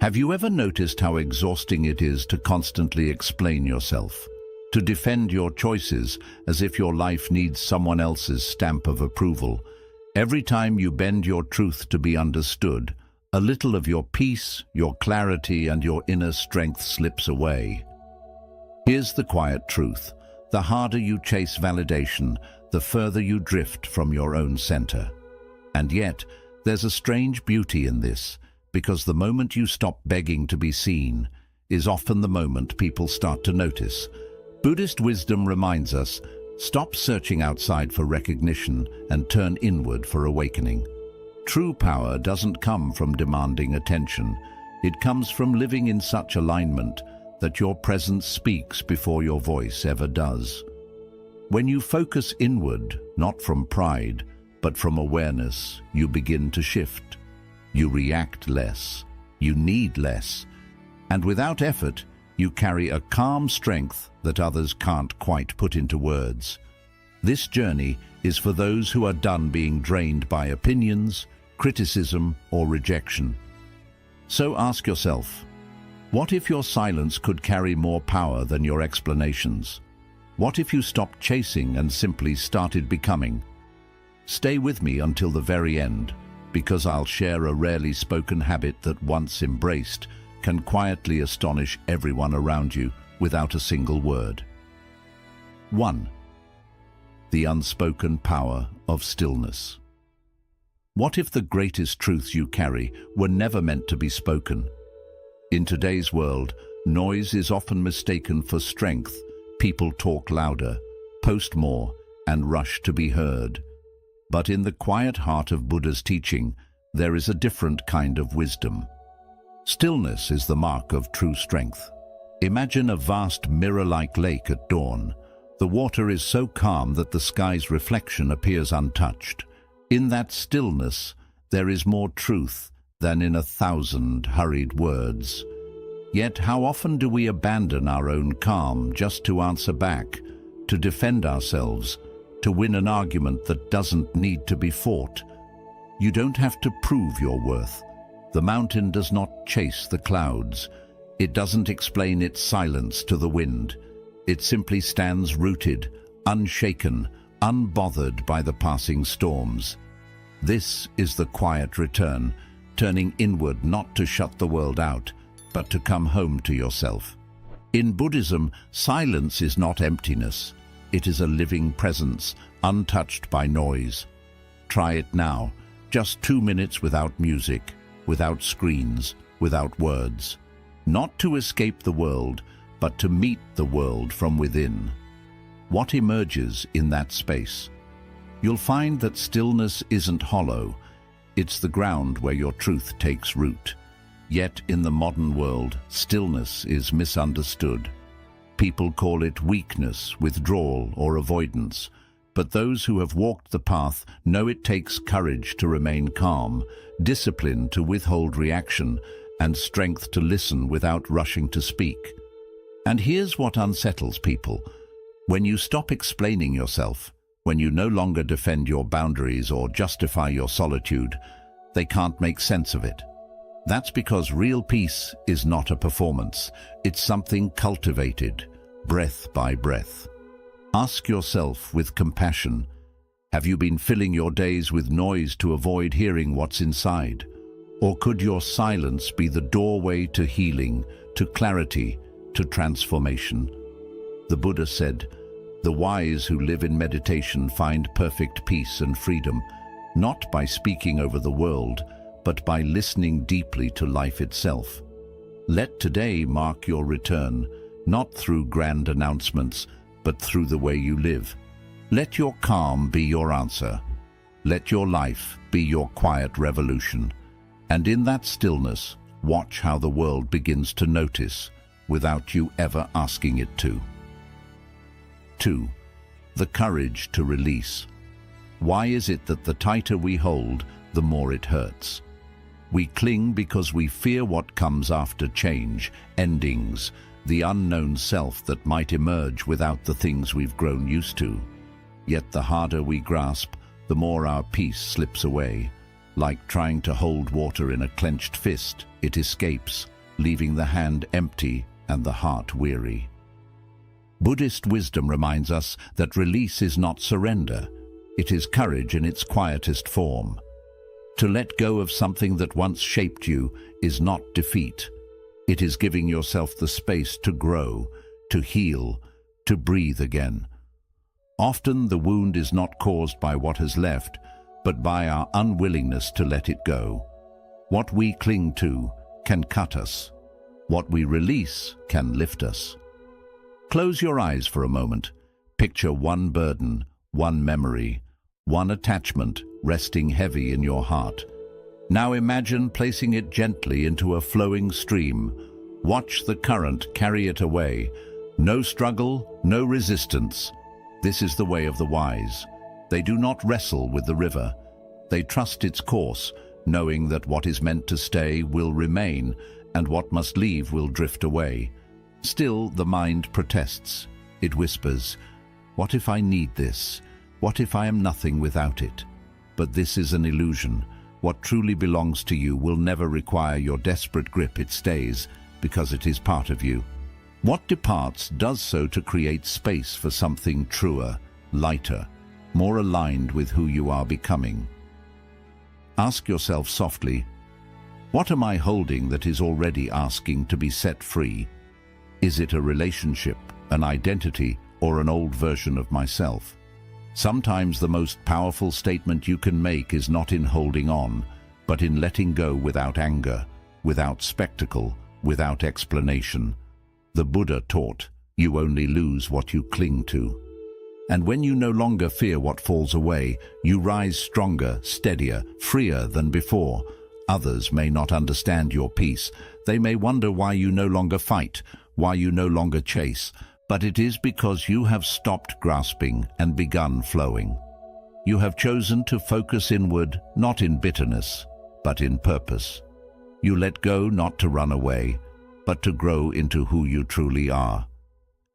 Have you ever noticed how exhausting it is to constantly explain yourself, to defend your choices as if your life needs someone else's stamp of approval? Every time you bend your truth to be understood, a little of your peace, your clarity, and your inner strength slips away. Here's the quiet truth. The harder you chase validation, the further you drift from your own center. And yet, there's a strange beauty in this, because the moment you stop begging to be seen is often the moment people start to notice. Buddhist wisdom reminds us, stop searching outside for recognition and turn inward for awakening. True power doesn't come from demanding attention. It comes from living in such alignment that your presence speaks before your voice ever does. When you focus inward, not from pride, but from awareness, you begin to shift. You react less, you need less, and without effort, you carry a calm strength that others can't quite put into words. This journey is for those who are done being drained by opinions, criticism, or rejection. So ask yourself, what if your silence could carry more power than your explanations? What if you stopped chasing and simply started becoming? Stay with me until the very end, because I'll share a rarely spoken habit that, once embraced, can quietly astonish everyone around you without a single word. 1. The unspoken power of stillness. What if the greatest truths you carry were never meant to be spoken? In today's world, noise is often mistaken for strength. People talk louder, post more, and rush to be heard. But in the quiet heart of Buddha's teaching, there is a different kind of wisdom. Stillness is the mark of true strength. Imagine a vast mirror-like lake at dawn. The water is so calm that the sky's reflection appears untouched. In that stillness, there is more truth than in 1,000 hurried words. Yet how often do we abandon our own calm just to answer back, to defend ourselves, to win an argument that doesn't need to be fought? You don't have to prove your worth. The mountain does not chase the clouds. It doesn't explain its silence to the wind. It simply stands rooted, unshaken, unbothered by the passing storms. This is the quiet return, turning inward not to shut the world out, but to come home to yourself. In Buddhism, silence is not emptiness. It is a living presence, untouched by noise. Try it now, just 2 minutes without music, without screens, without words. Not to escape the world, but to meet the world from within. What emerges in that space? You'll find that stillness isn't hollow. It's the ground where your truth takes root. Yet in the modern world, stillness is misunderstood. People call it weakness, withdrawal, or avoidance. But those who have walked the path know it takes courage to remain calm, discipline to withhold reaction, and strength to listen without rushing to speak. And here's what unsettles people. When you stop explaining yourself, when you no longer defend your boundaries or justify your solitude, they can't make sense of it. That's because real peace is not a performance. It's something cultivated, breath by breath. Ask yourself with compassion, have you been filling your days with noise to avoid hearing what's inside? Or could your silence be the doorway to healing, to clarity, to transformation? The Buddha said, "The wise who live in meditation find perfect peace and freedom, not by speaking over the world, but by listening deeply to life itself." Let today mark your return, not through grand announcements, but through the way you live. Let your calm be your answer. Let your life be your quiet revolution. And in that stillness, watch how the world begins to notice, without you ever asking it to. 2. The courage to release. Why is it that the tighter we hold, the more it hurts? We cling because we fear what comes after change, endings, the unknown self that might emerge without the things we've grown used to. Yet the harder we grasp, the more our peace slips away. Like trying to hold water in a clenched fist, it escapes, leaving the hand empty and the heart weary. Buddhist wisdom reminds us that release is not surrender. It is courage in its quietest form. To let go of something that once shaped you is not defeat. It is giving yourself the space to grow, to heal, to breathe again. Often the wound is not caused by what has left, but by our unwillingness to let it go. What we cling to can cut us. What we release can lift us. Close your eyes for a moment. Picture one burden, one memory, one attachment resting heavy in your heart. Now imagine placing it gently into a flowing stream. Watch the current carry it away. No struggle, no resistance. This is the way of the wise. They do not wrestle with the river. They trust its course, knowing that what is meant to stay will remain, and what must leave will drift away. Still, the mind protests. It whispers, "What if I need this? What if I am nothing without it?" But this is an illusion. What truly belongs to you will never require your desperate grip. It stays because it is part of you. What departs does so to create space for something truer, lighter, more aligned with who you are becoming. Ask yourself softly, what am I holding that is already asking to be set free? Is it a relationship, an identity, or an old version of myself? Sometimes the most powerful statement you can make is not in holding on, but in letting go without anger, without spectacle, without explanation. The Buddha taught, you only lose what you cling to. And when you no longer fear what falls away, you rise stronger, steadier, freer than before. Others may not understand your peace. They may wonder why you no longer fight, why you no longer chase, but it is because you have stopped grasping and begun flowing. You have chosen to focus inward, not in bitterness, but in purpose. You let go not to run away, but to grow into who you truly are.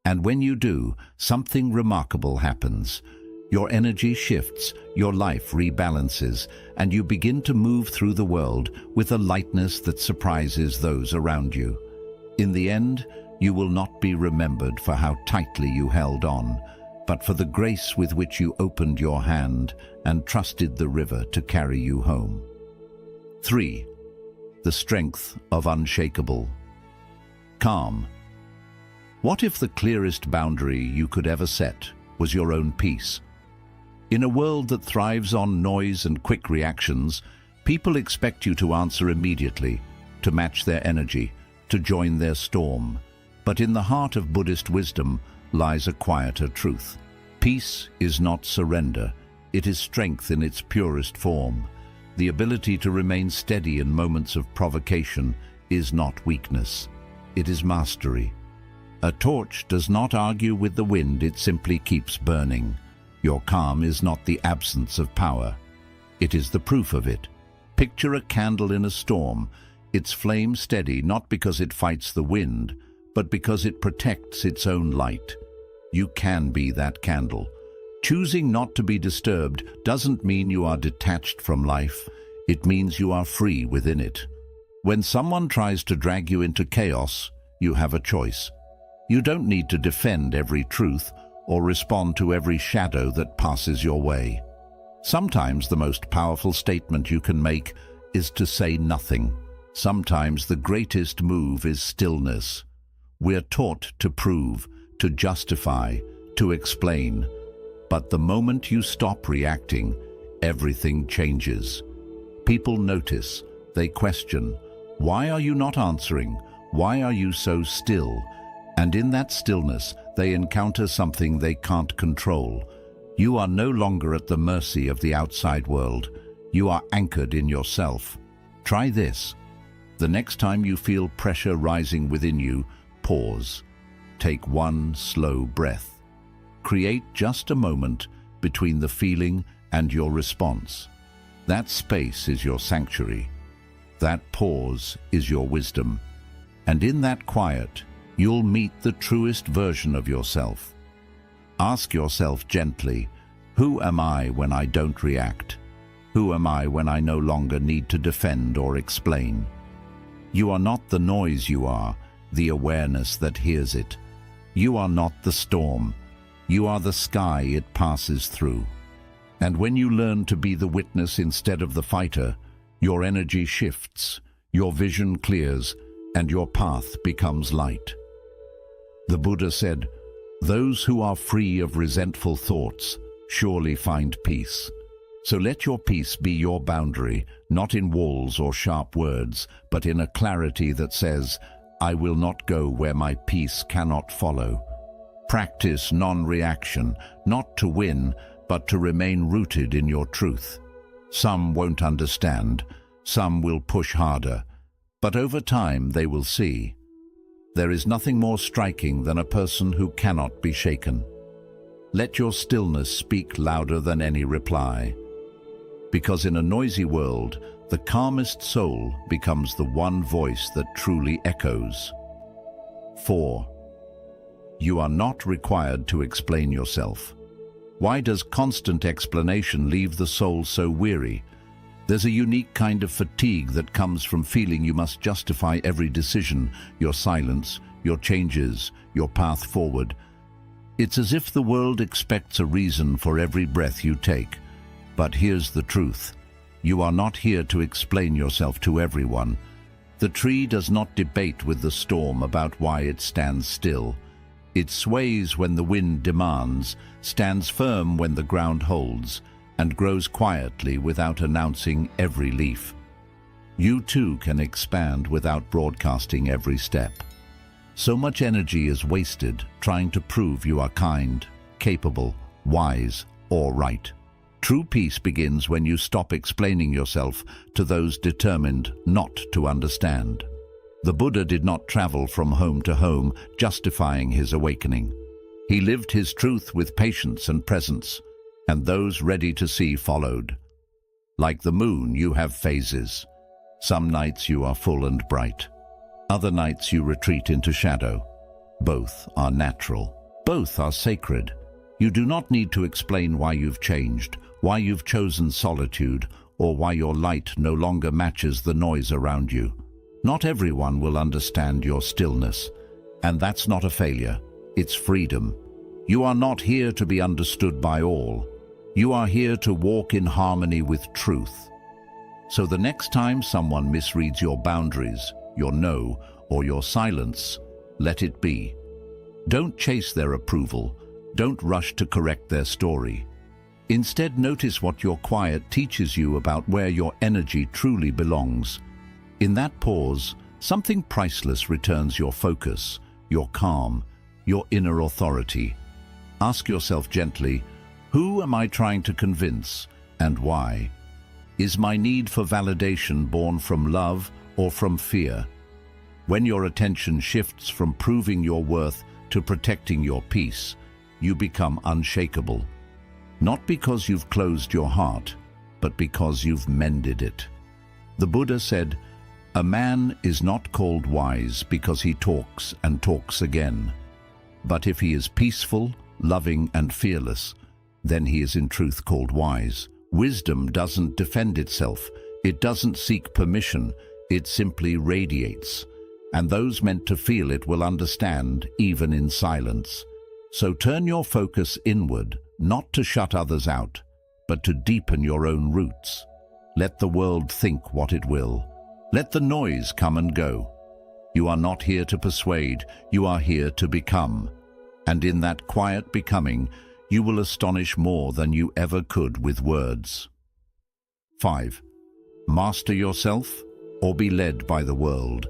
And when you do, something remarkable happens. Your energy shifts, your life rebalances, and you begin to move through the world with a lightness that surprises those around you. In the end, you will not be remembered for how tightly you held on, but for the grace with which you opened your hand and trusted the river to carry you home. 3. The strength of unshakable. Calm. What if the clearest boundary you could ever set was your own peace? In a world that thrives on noise and quick reactions, people expect you to answer immediately, to match their energy, to join their storm. But in the heart of Buddhist wisdom lies a quieter truth. Peace is not surrender. It is strength in its purest form. The ability to remain steady in moments of provocation is not weakness. It is mastery. A torch does not argue with the wind, it simply keeps burning. Your calm is not the absence of power. It is the proof of it. Picture a candle in a storm, its flame steady not because it fights the wind, but because it protects its own light. You can be that candle. Choosing not to be disturbed doesn't mean you are detached from life. It means you are free within it. When someone tries to drag you into chaos, you have a choice. You don't need to defend every truth or respond to every shadow that passes your way. Sometimes the most powerful statement you can make is to say nothing. Sometimes the greatest move is stillness. We're taught to prove, to justify, to explain. But the moment you stop reacting, everything changes. People notice, they question, why are you not answering? Why are you so still? And in that stillness, they encounter something they can't control. You are no longer at the mercy of the outside world. You are anchored in yourself. Try this. The next time you feel pressure rising within you, pause. Take one slow breath. Create just a moment between the feeling and your response. That space is your sanctuary. That pause is your wisdom. And in that quiet, you'll meet the truest version of yourself. Ask yourself gently, who am I when I don't react? Who am I when I no longer need to defend or explain? You are not the noise, you are the awareness that hears it. You are not the storm. You are the sky it passes through. And when you learn to be the witness instead of the fighter, your energy shifts, your vision clears, and your path becomes light. The Buddha said, "Those who are free of resentful thoughts surely find peace." So let your peace be your boundary, not in walls or sharp words, but in a clarity that says, "I will not go where my peace cannot follow." Practice non-reaction, not to win, but to remain rooted in your truth. Some won't understand, some will push harder, but over time they will see. There is nothing more striking than a person who cannot be shaken. Let your stillness speak louder than any reply. Because in a noisy world, the calmest soul becomes the one voice that truly echoes. 4. You are not required to explain yourself. Why does constant explanation leave the soul so weary? There's a unique kind of fatigue that comes from feeling you must justify every decision, your silence, your changes, your path forward. It's as if the world expects a reason for every breath you take. But here's the truth. You are not here to explain yourself to everyone. The tree does not debate with the storm about why it stands still. It sways when the wind demands, stands firm when the ground holds, and grows quietly without announcing every leaf. You too can expand without broadcasting every step. So much energy is wasted trying to prove you are kind, capable, wise, or right. True peace begins when you stop explaining yourself to those determined not to understand. The Buddha did not travel from home to home justifying his awakening. He lived his truth with patience and presence, and those ready to see followed. Like the moon, you have phases. Some nights you are full and bright. Other nights you retreat into shadow. Both are natural. Both are sacred. You do not need to explain why you've changed, why you've chosen solitude, or why your light no longer matches the noise around you. Not everyone will understand your stillness, and that's not a failure, it's freedom. You are not here to be understood by all. You are here to walk in harmony with truth. So the next time someone misreads your boundaries, your no, or your silence, let it be. Don't chase their approval. Don't rush to correct their story. Instead, notice what your quiet teaches you about where your energy truly belongs. In that pause, something priceless returns your focus, your calm, your inner authority. Ask yourself gently, who am I trying to convince and why? Is my need for validation born from love or from fear? When your attention shifts from proving your worth to protecting your peace, you become unshakable. Not because you've closed your heart, but because you've mended it. The Buddha said, "A man is not called wise because he talks and talks again. But if he is peaceful, loving, and fearless, then he is in truth called wise." Wisdom doesn't defend itself. It doesn't seek permission. It simply radiates. And those meant to feel it will understand, even in silence. So turn your focus inward, not to shut others out, but to deepen your own roots. Let the world think what it will. Let the noise come and go. You are not here to persuade, you are here to become. And in that quiet becoming, you will astonish more than you ever could with words. 5. Master yourself or be led by the world.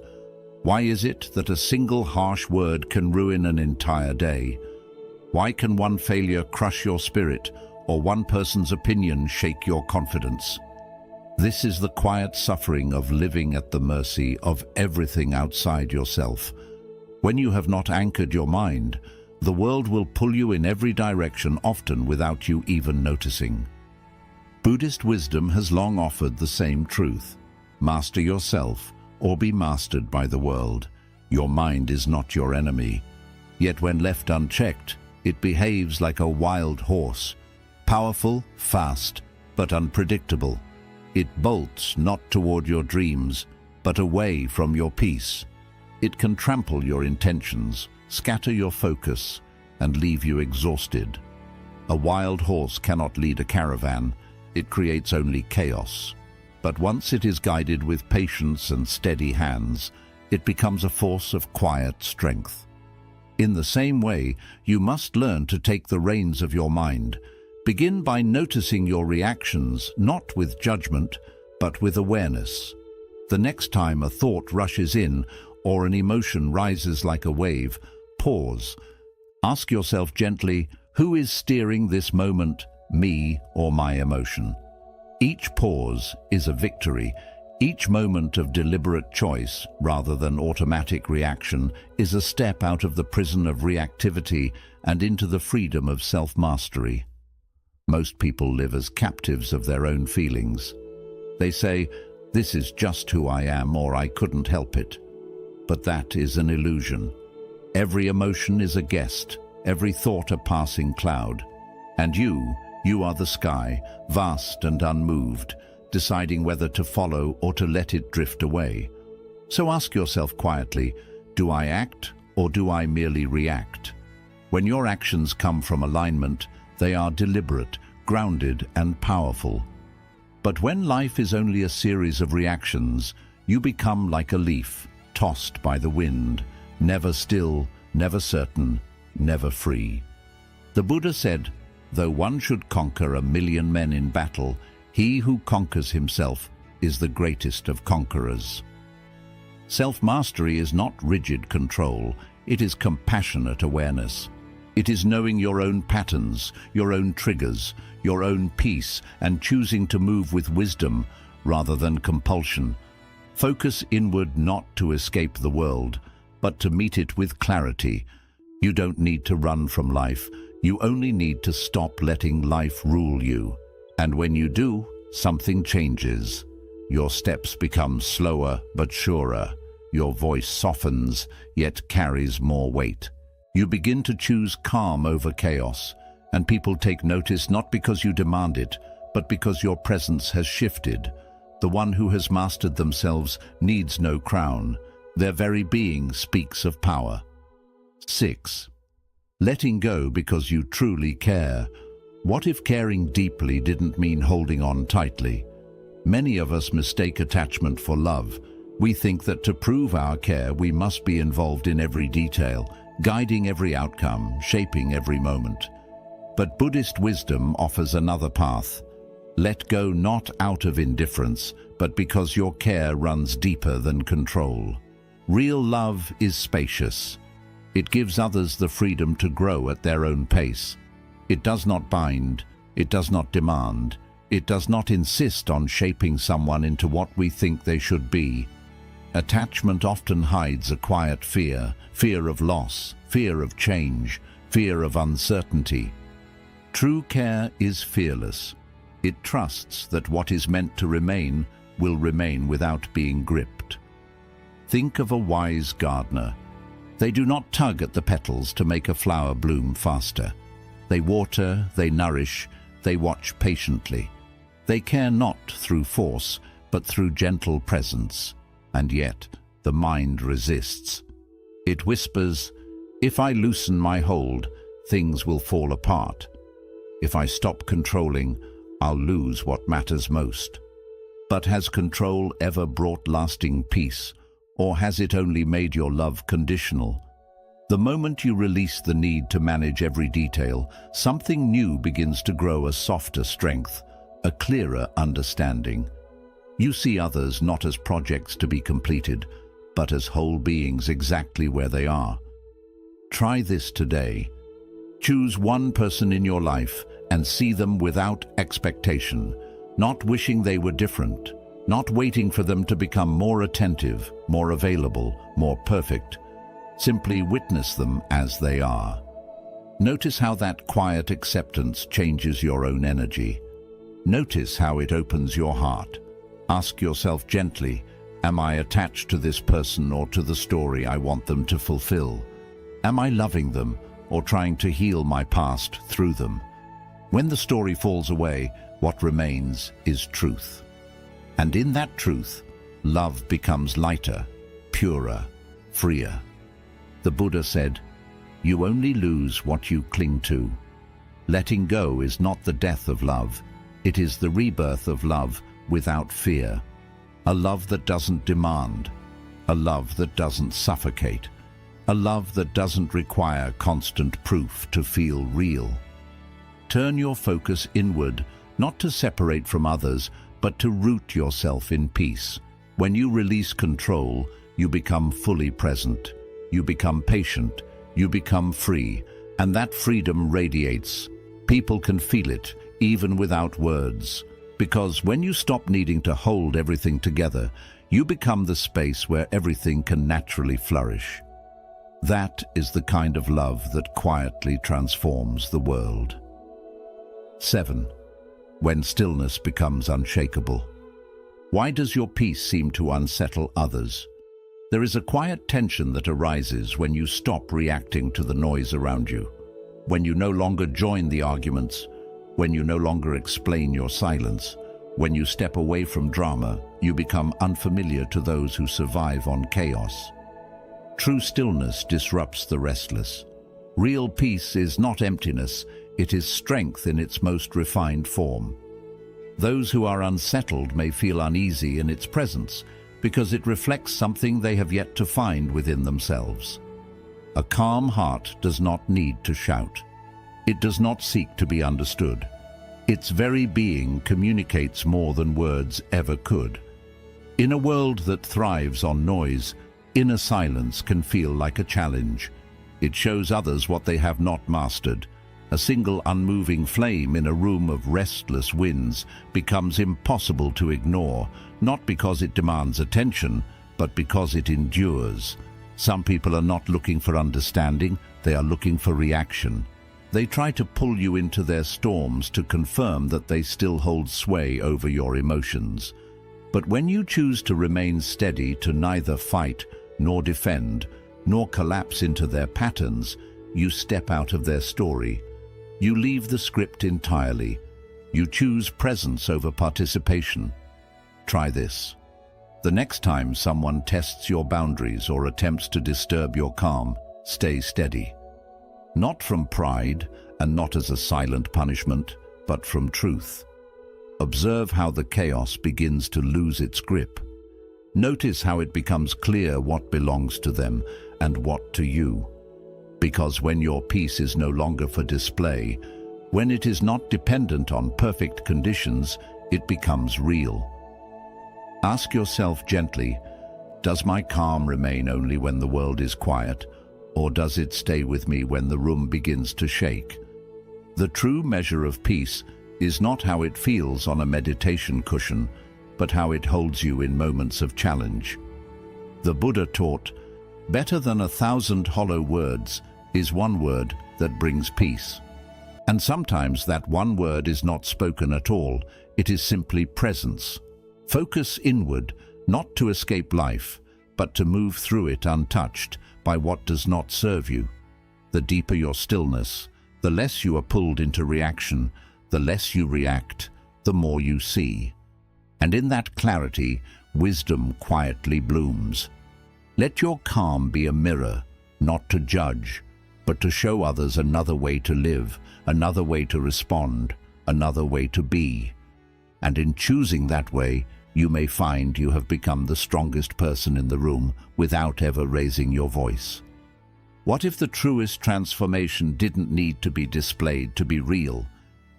Why is it that a single harsh word can ruin an entire day? Why can one failure crush your spirit or one person's opinion shake your confidence? This is the quiet suffering of living at the mercy of everything outside yourself. When you have not anchored your mind, the world will pull you in every direction, often without you even noticing. Buddhist wisdom has long offered the same truth. Master yourself or be mastered by the world. Your mind is not your enemy. Yet when left unchecked, it behaves like a wild horse. Powerful, fast, but unpredictable. It bolts not toward your dreams, but away from your peace. It can trample your intentions, scatter your focus, and leave you exhausted. A wild horse cannot lead a caravan. It creates only chaos. But once it is guided with patience and steady hands, it becomes a force of quiet strength. In the same way, you must learn to take the reins of your mind. Begin by noticing your reactions, not with judgment, but with awareness. The next time a thought rushes in or an emotion rises like a wave, pause. Ask yourself gently, who is steering this moment, me or my emotion? Each pause is a victory. Each moment of deliberate choice, rather than automatic reaction, is a step out of the prison of reactivity and into the freedom of self-mastery. Most people live as captives of their own feelings. They say, "This is just who I am," or "I couldn't help it." But that is an illusion. Every emotion is a guest, every thought a passing cloud. And you are the sky, vast and unmoved, deciding whether to follow or to let it drift away. So ask yourself quietly, do I act or do I merely react? When your actions come from alignment, they are deliberate, grounded, and powerful. But when life is only a series of reactions, you become like a leaf, tossed by the wind, never still, never certain, never free. The Buddha said, "Though one should conquer 1,000,000 men in battle, he who conquers himself is the greatest of conquerors." Self-mastery is not rigid control, it is compassionate awareness. It is knowing your own patterns, your own triggers, your own peace, and choosing to move with wisdom rather than compulsion. Focus inward not to escape the world, but to meet it with clarity. You don't need to run from life, you only need to stop letting life rule you. And when you do, something changes. Your steps become slower but surer. Your voice softens, yet carries more weight. You begin to choose calm over chaos, and people take notice not because you demand it, but because your presence has shifted. The one who has mastered themselves needs no crown. Their very being speaks of power. 6. Letting go because you truly care. What if caring deeply didn't mean holding on tightly? Many of us mistake attachment for love. We think that to prove our care, we must be involved in every detail, guiding every outcome, shaping every moment. But Buddhist wisdom offers another path. Let go not out of indifference, but because your care runs deeper than control. Real love is spacious. It gives others the freedom to grow at their own pace. It does not bind, it does not demand, it does not insist on shaping someone into what we think they should be. Attachment often hides a quiet fear, fear of loss, fear of change, fear of uncertainty. True care is fearless. It trusts that what is meant to remain will remain without being gripped. Think of a wise gardener. They do not tug at the petals to make a flower bloom faster. They water, they nourish, they watch patiently. They care not through force, but through gentle presence. And yet, the mind resists. It whispers, "If I loosen my hold, things will fall apart. If I stop controlling, I'll lose what matters most." But has control ever brought lasting peace, or has it only made your love conditional? The moment you release the need to manage every detail, something new begins to grow, a softer strength, a clearer understanding. You see others not as projects to be completed, but as whole beings exactly where they are. Try this today. Choose one person in your life and see them without expectation, not wishing they were different, not waiting for them to become more attentive, more available, more perfect. Simply witness them as they are. Notice how that quiet acceptance changes your own energy. Notice how it opens your heart. Ask yourself gently, am I attached to this person or to the story I want them to fulfill? Am I loving them or trying to heal my past through them? When the story falls away, what remains is truth. And in that truth, love becomes lighter, purer, freer. The Buddha said, "You only lose what you cling to." Letting go is not the death of love, it is the rebirth of love without fear. A love that doesn't demand, a love that doesn't suffocate, a love that doesn't require constant proof to feel real. Turn your focus inward, not to separate from others, but to root yourself in peace. When you release control, you become fully present. You become patient, you become free, and that freedom radiates. People can feel it, even without words. Because when you stop needing to hold everything together, you become the space where everything can naturally flourish. That is the kind of love that quietly transforms the world. 7. When stillness becomes unshakable. Why does your peace seem to unsettle others? There is a quiet tension that arises when you stop reacting to the noise around you, when you no longer join the arguments, when you no longer explain your silence. When you step away from drama, you become unfamiliar to those who survive on chaos. True stillness disrupts the restless. Real peace is not emptiness, it is strength in its most refined form. Those who are unsettled may feel uneasy in its presence because it reflects something they have yet to find within themselves. A calm heart does not need to shout. It does not seek to be understood. Its very being communicates more than words ever could. In a world that thrives on noise, inner silence can feel like a challenge. It shows others what they have not mastered. A single unmoving flame in a room of restless winds becomes impossible to ignore, not because it demands attention, but because it endures. Some people are not looking for understanding, they are looking for reaction. They try to pull you into their storms to confirm that they still hold sway over your emotions. But when you choose to remain steady, to neither fight nor defend, nor collapse into their patterns, you step out of their story. You leave the script entirely. You choose presence over participation. Try this. The next time someone tests your boundaries or attempts to disturb your calm, stay steady. Not from pride and not as a silent punishment, but from truth. Observe how the chaos begins to lose its grip. Notice how it becomes clear what belongs to them and what to you. Because when your peace is no longer for display, when it is not dependent on perfect conditions, it becomes real. Ask yourself gently, does my calm remain only when the world is quiet, or does it stay with me when the room begins to shake? The true measure of peace is not how it feels on a meditation cushion, but how it holds you in moments of challenge. The Buddha taught, better than 1,000 hollow words is one word that brings peace. And sometimes that one word is not spoken at all, it is simply presence. Focus inward, not to escape life, but to move through it untouched by what does not serve you. The deeper your stillness, the less you are pulled into reaction, the less you react, the more you see. And in that clarity, wisdom quietly blooms. Let your calm be a mirror, not to judge, but to show others another way to live, another way to respond, another way to be. And in choosing that way, you may find you have become the strongest person in the room without ever raising your voice. What if the truest transformation didn't need to be displayed to be real?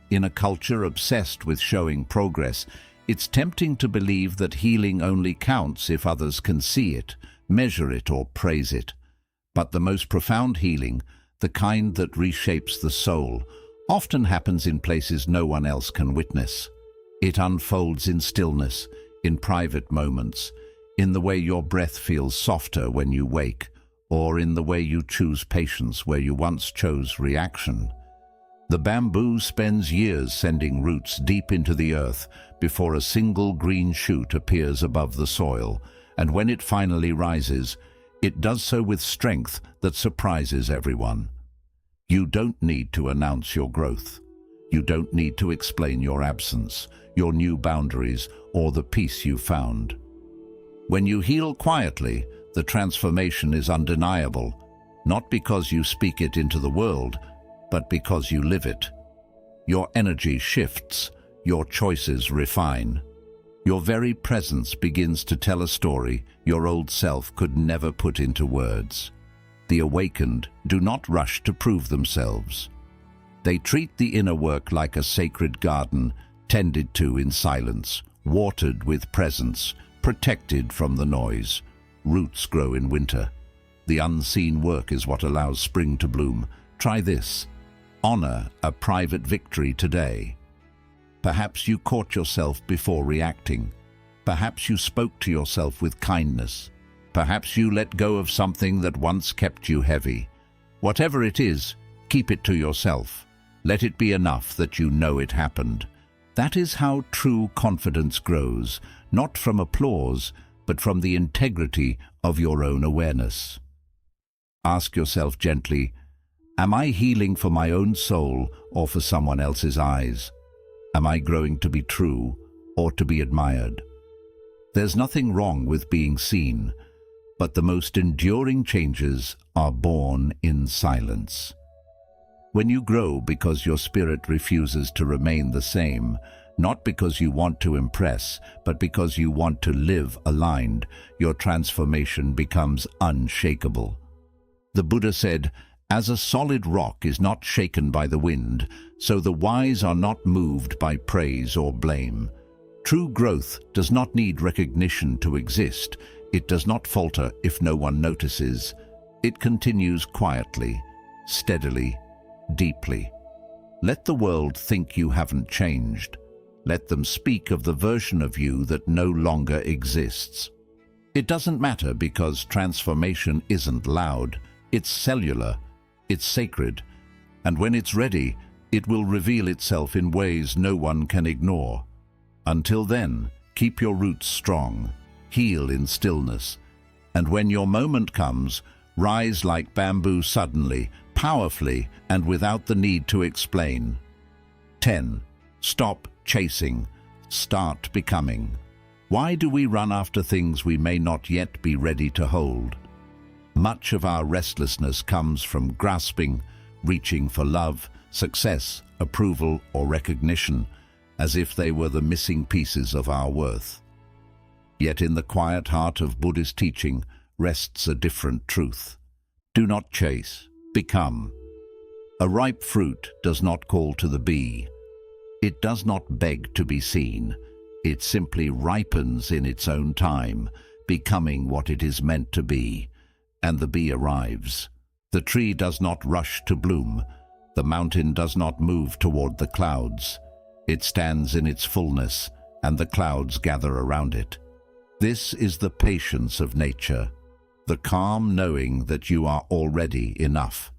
In a culture obsessed with showing progress, it's tempting to believe that healing only counts if others can see it, measure it, or praise it. But the most profound healing, the kind that reshapes the soul, often happens in places no one else can witness. It unfolds in stillness, in private moments, in the way your breath feels softer when you wake, or in the way you choose patience where you once chose reaction. The bamboo spends years sending roots deep into the earth before a single green shoot appears above the soil, and when it finally rises, it does so with strength that surprises everyone. You don't need to announce your growth. You don't need to explain your absence, your new boundaries, or the peace you found. When you heal quietly, the transformation is undeniable, not because you speak it into the world, but because you live it. Your energy shifts, your choices refine. Your very presence begins to tell a story your old self could never put into words. The awakened do not rush to prove themselves. They treat the inner work like a sacred garden, tended to in silence, watered with presence, protected from the noise. Roots grow in winter. The unseen work is what allows spring to bloom. Try this. Honor a private victory today. Perhaps you caught yourself before reacting. Perhaps you spoke to yourself with kindness. Perhaps you let go of something that once kept you heavy. Whatever it is, keep it to yourself. Let it be enough that you know it happened. That is how true confidence grows, not from applause, but from the integrity of your own awareness. Ask yourself gently, am I healing for my own soul or for someone else's eyes? Am I growing to be true or to be admired? There's nothing wrong with being seen, but the most enduring changes are born in silence. When you grow because your spirit refuses to remain the same, not because you want to impress, but because you want to live aligned, your transformation becomes unshakable. The Buddha said, "As a solid rock is not shaken by the wind, so the wise are not moved by praise or blame." True growth does not need recognition to exist. It does not falter if no one notices. It continues quietly, steadily, deeply. Let the world think you haven't changed. Let them speak of the version of you that no longer exists. It doesn't matter because transformation isn't loud. It's cellular, it's sacred, and when it's ready, it will reveal itself in ways no one can ignore. Until then, keep your roots strong, heal in stillness, and when your moment comes, rise like bamboo suddenly, powerfully, and without the need to explain. 10. Stop chasing. Start becoming. Why do we run after things we may not yet be ready to hold? Much of our restlessness comes from grasping, reaching for love, success, approval, or recognition, as if they were the missing pieces of our worth. Yet in the quiet heart of Buddhist teaching rests a different truth. Do not chase, become. A ripe fruit does not call to the bee. It does not beg to be seen. It simply ripens in its own time, becoming what it is meant to be. And the bee arrives. The tree does not rush to bloom. The mountain does not move toward the clouds. It stands in its fullness, and the clouds gather around it. This is the patience of nature, the calm knowing that you are already enough.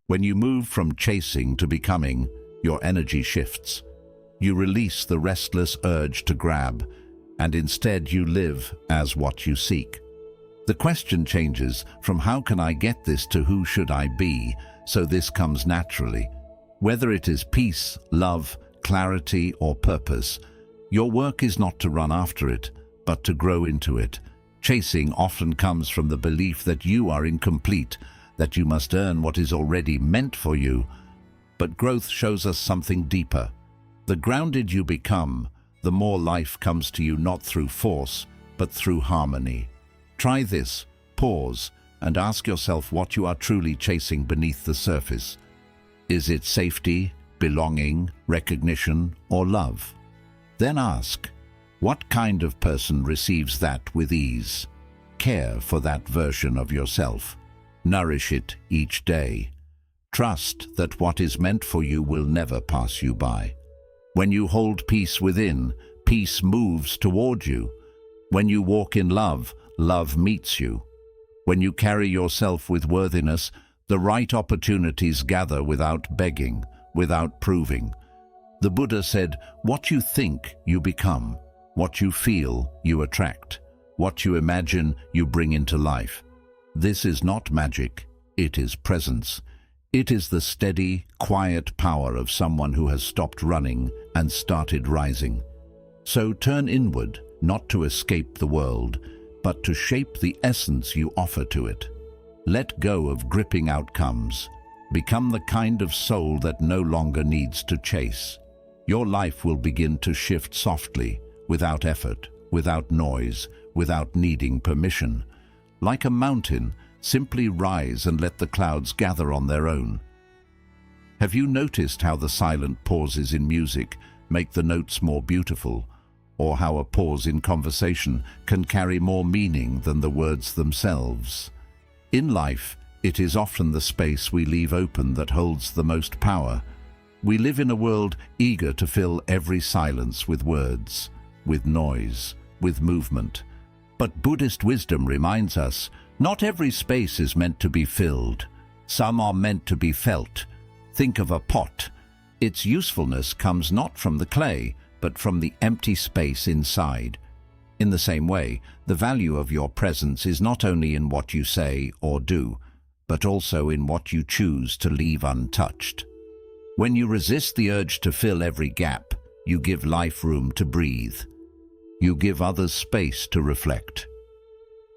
When you move from chasing to becoming, your energy shifts. You release the restless urge to grab, and instead you live as what you seek. The question changes from how can I get this to who should I be, so this comes naturally. Whether it is peace, love, clarity, or purpose, your work is not to run after it, but to grow into it. Chasing often comes from the belief that you are incomplete, that you must earn what is already meant for you. But growth shows us something deeper. The grounded you become, the more life comes to you not through force, but through harmony. Try this, pause, and ask yourself what you are truly chasing beneath the surface. Is it safety, belonging, recognition, or love? Then ask, what kind of person receives that with ease? Care for that version of yourself. Nourish it each day. Trust that what is meant for you will never pass you by. When you hold peace within, peace moves toward you. When you walk in love, love meets you. When you carry yourself with worthiness, the right opportunities gather without begging, without proving. The Buddha said, what you think, you become. What you feel, you attract. What you imagine, you bring into life. This is not magic, it is presence. It is the steady, quiet power of someone who has stopped running and started rising. So turn inward, not to escape the world, but to shape the essence you offer to it. Let go of gripping outcomes. Become the kind of soul that no longer needs to chase. Your life will begin to shift softly, without effort, without noise, without needing permission. Like a mountain, simply rise and let the clouds gather on their own. Have you noticed how the silent pauses in music make the notes more beautiful, or how a pause in conversation can carry more meaning than the words themselves? In life, it is often the space we leave open that holds the most power. We live in a world eager to fill every silence with words, with noise, with movement. But Buddhist wisdom reminds us, not every space is meant to be filled. Some are meant to be felt. Think of a pot. Its usefulness comes not from the clay, but from the empty space inside. In the same way, the value of your presence is not only in what you say or do, but also in what you choose to leave untouched. When you resist the urge to fill every gap, you give life room to breathe. You give others space to reflect.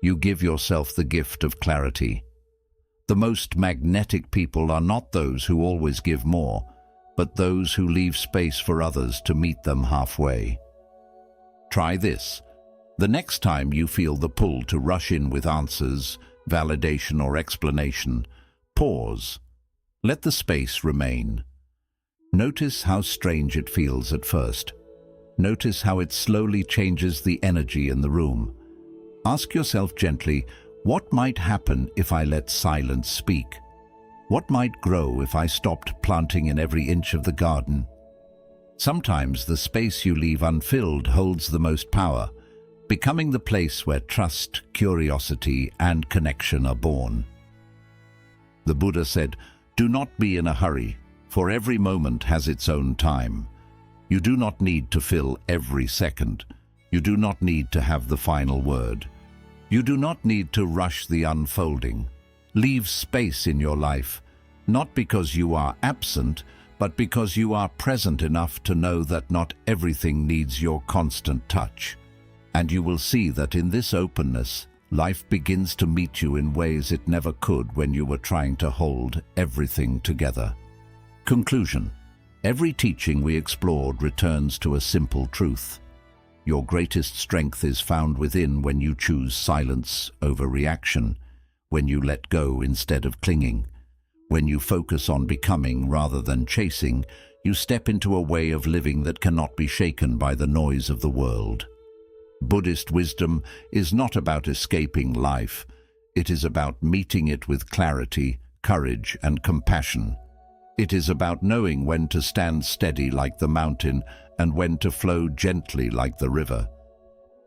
You give yourself the gift of clarity. The most magnetic people are not those who always give more, but those who leave space for others to meet them halfway. Try this. The next time you feel the pull to rush in with answers, validation or explanation, pause. Let the space remain. Notice how strange it feels at first. Notice how it slowly changes the energy in the room. Ask yourself gently, what might happen if I let silence speak? What might grow if I stopped planting in every inch of the garden? Sometimes the space you leave unfilled holds the most power, becoming the place where trust, curiosity, and connection are born. The Buddha said, "Do not be in a hurry, for every moment has its own time." You do not need to fill every second. You do not need to have the final word. You do not need to rush the unfolding. Leave space in your life, not because you are absent, but because you are present enough to know that not everything needs your constant touch. And you will see that in this openness, life begins to meet you in ways it never could when you were trying to hold everything together. Conclusion. Every teaching we explored returns to a simple truth. Your greatest strength is found within when you choose silence over reaction, when you let go instead of clinging. When you focus on becoming rather than chasing, you step into a way of living that cannot be shaken by the noise of the world. Buddhist wisdom is not about escaping life. It is about meeting it with clarity, courage, and compassion. It is about knowing when to stand steady like the mountain and when to flow gently like the river.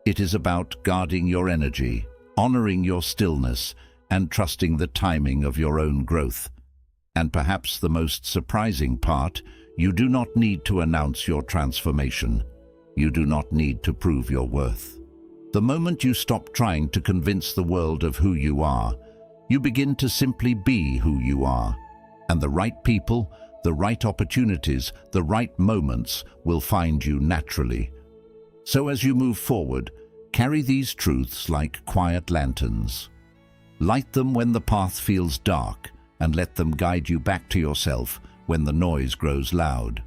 It is about guarding your energy, honoring your stillness, and trusting the timing of your own growth. And perhaps the most surprising part, you do not need to announce your transformation. You do not need to prove your worth. The moment you stop trying to convince the world of who you are, you begin to simply be who you are. And the right people, the right opportunities, the right moments will find you naturally. So as you move forward, carry these truths like quiet lanterns. Light them when the path feels dark, and let them guide you back to yourself when the noise grows loud.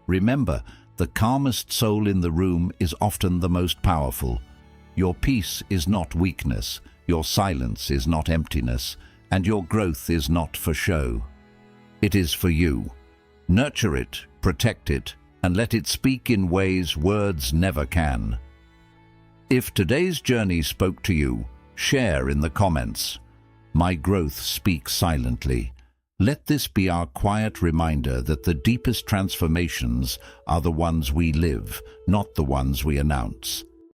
Remember, the calmest soul in the room is often the most powerful. Your peace is not weakness, your silence is not emptiness, and your growth is not for show. It is for you. Nurture it, protect it, and let it speak in ways words never can. If today's journey spoke to you, share in the comments. My growth speaks silently. Let this be our quiet reminder that the deepest transformations are the ones we live, not the ones we announce.